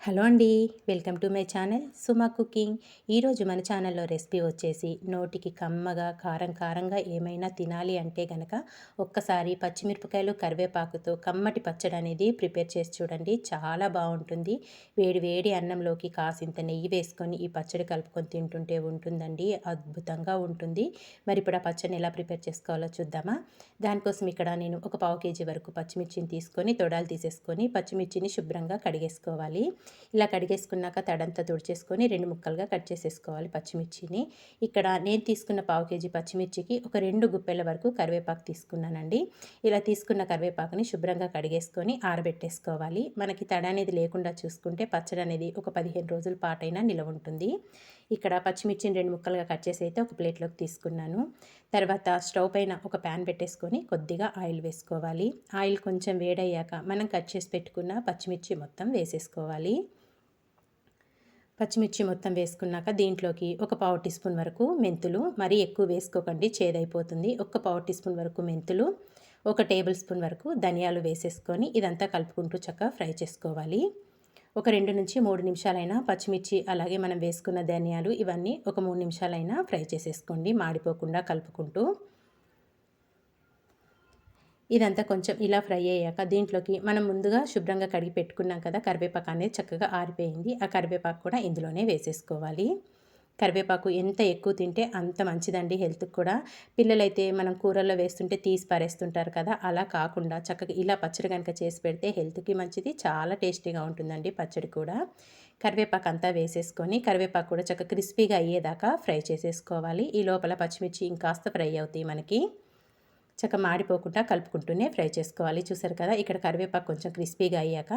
Hello అండి, welcome to my channel Suma cooking. ఈరోజు మన ఛానల్లో రెసిపీ వచ్చేసి నోటికి కమ్మగా కారంగా ఏమైనా తినాలి అంటే గనక ఒక్కసారి పచ్చిమిరపకాయలు కరివేపాకుతో కమ్మటి పచ్చడి అనేది ప్రిపేర్ చేసి చూడండి. చాలా బాగుంటుంది. వేడి వేడి అన్నంలోకి కాసింత నెయ్యి వేసుకొని ఈ పచ్చడి కలుపుకొని తింటుంటే ఉంటుందండి, అద్భుతంగా ఉంటుంది. మరి ఇప్పుడు ఆ పచ్చడిని ఎలా ప్రిపేర్ చేసుకోవాలో చూద్దామా. దానికోసం ఇక్కడ నేను ఒక పావు కేజీ వరకు పచ్చిమిర్చిని తీసుకొని తొడాలు తీసేసుకొని పచ్చిమిర్చిని శుభ్రంగా కడిగేసుకోవాలి. ఇలా కడిగేసుకున్నాక తడంతా తుడిచేసుకొని 2 ముక్కలుగా కట్ చేసేసుకోవాలి పచ్చిమిర్చిని. ఇక్కడ నేను తీసుకున్న పావు కేజీ పచ్చిమిర్చికి ఒక 2 గుప్పెల వరకు కరివేపాకు తీసుకున్నానండి. ఇలా తీసుకున్న కరివేపాకుని శుభ్రంగా కడిగేసుకొని ఆరబెట్టేసుకోవాలి. మనకి తడ అనేది లేకుండా చూసుకుంటే పచ్చడి అనేది ఒక 15 రోజుల పాటైనా నిలవ ఉంటుంది. ఇక్కడ పచ్చిమిర్చిని 2 ముక్కలుగా కట్ చేసి అయితే ఒక ప్లేట్లోకి తీసుకున్నాను. తర్వాత స్టవ్ పైన ఒక ప్యాన్ పెట్టేసుకొని కొద్దిగా ఆయిల్ వేసుకోవాలి. ఆయిల్ కొంచెం వేడయ్యాక మనం కట్ చేసి పెట్టుకున్న పచ్చిమిర్చి మొత్తం వేసేసుకోవాలి. పచ్చిమిర్చి మొత్తం వేసుకున్నాక దీంట్లోకి ఒక పావు టీ స్పూన్ వరకు మెంతులు, మరీ ఎక్కువ వేసుకోకండి, చేదైపోతుంది. ఒక పావు టీ స్పూన్ వరకు మెంతులు, ఒక టేబుల్ స్పూన్ వరకు ధనియాలు వేసేసుకొని ఇదంతా కలుపుకుంటూ చక్కగా ఫ్రై చేసుకోవాలి. ఒక 2 నుంచి 3 నిమిషాలైనా పచ్చిమిర్చి అలాగే మనం వేసుకున్న ధనియాలు ఇవన్నీ ఒక 3 నిమిషాలైనా ఫ్రై చేసేసుకోండి, మాడిపోకుండా కలుపుకుంటూ. ఇదంతా కొంచెం ఇలా ఫ్రై అయ్యాక దీంట్లోకి మనం ముందుగా శుభ్రంగా కడిగి పెట్టుకున్నాం కదా, కరివేపాకు అనేది చక్కగా ఆరిపోయింది. ఆ కరివేపాకు కూడా ఇందులోనే వేసేసుకోవాలి. కరివేపాకు ఎంత ఎక్కువ తింటే అంత మంచిదండి హెల్త్కి కూడా. పిల్లలైతే మనం కూరల్లో వేస్తుంటే తీసి పారేస్తుంటారు కదా, అలా కాకుండా చక్కగా ఇలా పచ్చడి కనుక చేసి పెడితే హెల్త్కి మంచిది, చాలా టేస్టీగా ఉంటుందండి పచ్చడి కూడా. కరివేపాకు అంతా వేసేసుకొని కరివేపాకు కూడా చక్కగా క్రిస్పీగా అయ్యేదాకా ఫ్రై చేసేసుకోవాలి. ఈ లోపల పచ్చిమిర్చి ఇంకాస్త ఫ్రై అవుతాయి మనకి. చక్కగా మాడిపోకుండా కలుపుకుంటూనే ఫ్రై చేసుకోవాలి. చూసారు కదా, ఇక్కడ కరివేపాకు కొంచెం క్రిస్పీగా అయ్యాక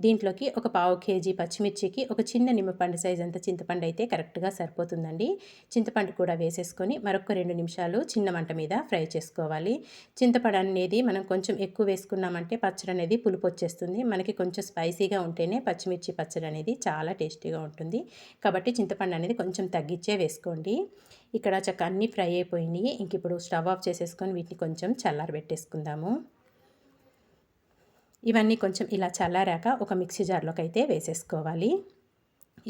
దీంట్లోకి ఒక పావు కేజీ పచ్చిమిర్చికి ఒక చిన్న నిమ్మపండు సైజ్ అంత చింతపండు అయితే కరెక్ట్గా సరిపోతుందండి. చింతపండు కూడా వేసేసుకొని మరొక 2 నిమిషాలు చిన్న మంట మీద ఫ్రై చేసుకోవాలి. చింతపండు అనేది మనం కొంచెం ఎక్కువ వేసుకున్నామంటే పచ్చడి అనేది పులుపు వచ్చేస్తుంది. మనకి కొంచెం స్పైసీగా ఉంటేనే పచ్చిమిర్చి పచ్చడి అనేది చాలా టేస్టీగా ఉంటుంది. కాబట్టి చింతపండు అనేది కొంచెం తగ్గించే వేసుకోండి. ఇక్కడ చక్కగా అన్నీ ఫ్రై అయిపోయినాయి. ఇంక ఇప్పుడు స్టవ్ ఆఫ్ చేసేసుకొని వీటిని కొంచెం చల్లారబెట్టేసుకుందాము. ఇవన్నీ కొంచెం ఇలా చల్లారాక ఒక మిక్సీ జార్లోకి అయితే వేసేసుకోవాలి.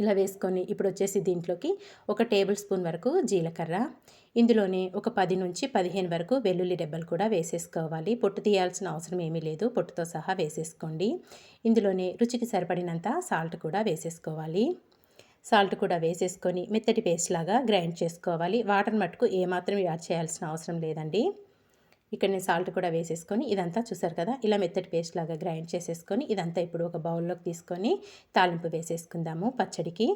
ఇలా వేసుకొని ఇప్పుడు వచ్చేసి దీంట్లోకి ఒక టేబుల్ స్పూన్ వరకు జీలకర్ర, ఇందులోనే ఒక 10 నుంచి 15 వరకు వెల్లుల్లి రెబ్బలు కూడా వేసేసుకోవాలి. పొట్టు తీయాల్సిన అవసరం ఏమీ లేదు, పొట్టుతో సహా వేసేసుకోండి. ఇందులోనే రుచికి సరిపడినంత సాల్ట్ కూడా వేసేసుకోవాలి. సాల్ట్ కూడా వేసేసుకొని మెత్తటి పేస్ట్ లాగా గ్రైండ్ చేసుకోవాలి. వాటర్ మట్టుకు ఏమాత్రం యాడ్ చేయాల్సిన అవసరం లేదండి. ఇక్కడ నేను సాల్ట్ కూడా వేసేసుకొని ఇదంతా చూసారు కదా, ఇలా మెత్తటి పేస్ట్ లాగా గ్రైండ్ చేసేసుకొని ఇదంతా ఇప్పుడు ఒక బౌల్లోకి తీసుకొని తాలింపు వేసేసుకుందాము పచ్చడికి.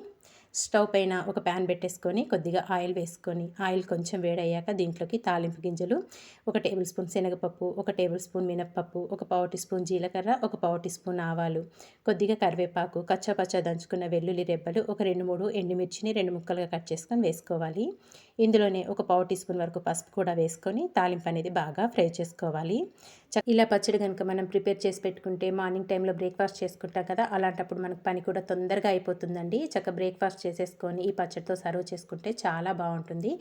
స్టవ్ పైన ఒక ప్యాన్ పెట్టేసుకొని కొద్దిగా ఆయిల్ వేసుకొని ఆయిల్ కొంచెం వేడయ్యాక దీంట్లోకి తాలింపు గింజలు, ఒక టేబుల్ స్పూన్ శనగపప్పు, ఒక టేబుల్ స్పూన్ మినప్పప్పు, ఒక పావు టీ స్పూన్ జీలకర్ర, ఒక పావు టీ స్పూన్ ఆవాలు, కొద్దిగా కరివేపాకు, కచ్చాపచ్చా దంచుకున్న వెల్లుల్లి రెబ్బలు, ఒక 2-3 ఎండుమిర్చిని 2 ముక్కలుగా కట్ చేసుకొని వేసుకోవాలి. ఇందులోనే ఒక పావు టీ స్పూన్ వరకు పసుపు కూడా వేసుకొని తాలింపు అనేది బాగా ఫ్రై చేసుకోవాలి. ఇలా పచ్చడి కనుక మనం ప్రిపేర్ చేసి పెట్టుకుంటే మార్నింగ్ టైంలో బ్రేక్ఫాస్ట్ చేసుకుంటాం కదా, అలాంటప్పుడు మనకు పని కూడా తొందరగా అయిపోతుందండి. చక్కగా బ్రేక్ఫాస్ట్ చేసేసుకొని ఈ పచ్చడితో సర్వ్ చేసుకుంటే చాలా బాగుంటుంది.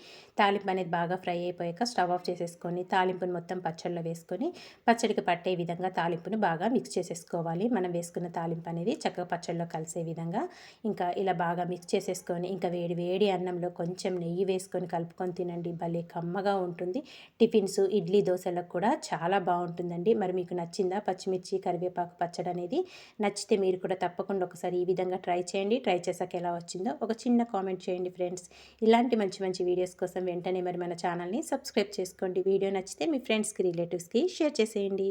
తాలింపు అనేది బాగా ఫ్రై అయిపోయాక స్టవ్ ఆఫ్ చేసేసుకొని తాలింపుని మొత్తం పచ్చడిలో వేసుకొని పచ్చడికి పట్టే విధంగా తాలింపుని బాగా మిక్స్ చేసేసుకోవాలి. మనం వేసుకున్న తాలింపు అనేది చక్కగా పచ్చడిలో కలిసే విధంగా ఇంకా ఇలా బాగా మిక్స్ చేసేసుకొని ఇంకా వేడి వేడి అన్నంలో కొంచెం నెయ్యి వేసుకొని కలుపుకొని తినండి, భలే కమ్మగా ఉంటుంది. టిఫిన్స్, ఇడ్లీ, దోశలకు కూడా చాలా బాగుంటుందండి. మరి మీకు నచ్చిందా పచ్చిమిర్చి కరివేపాకు పచ్చడి అనేది? నచ్చితే మీరు కూడా తప్పకుండా ఒకసారి ఈ విధంగా ట్రై చేయండి. ట్రై చేశాక ఎలా వచ్చిందో ఒక చిన్న కామెంట్ చేయండి ఫ్రెండ్స్. ఇలాంటి మంచి మంచి వీడియోస్ కోసం వెంటనే మరి మన ఛానల్ని సబ్స్క్రైబ్ చేసుకోండి. వీడియో నచ్చితే మీ ఫ్రెండ్స్కి, రిలేటివ్స్కి షేర్ చేసేయండి.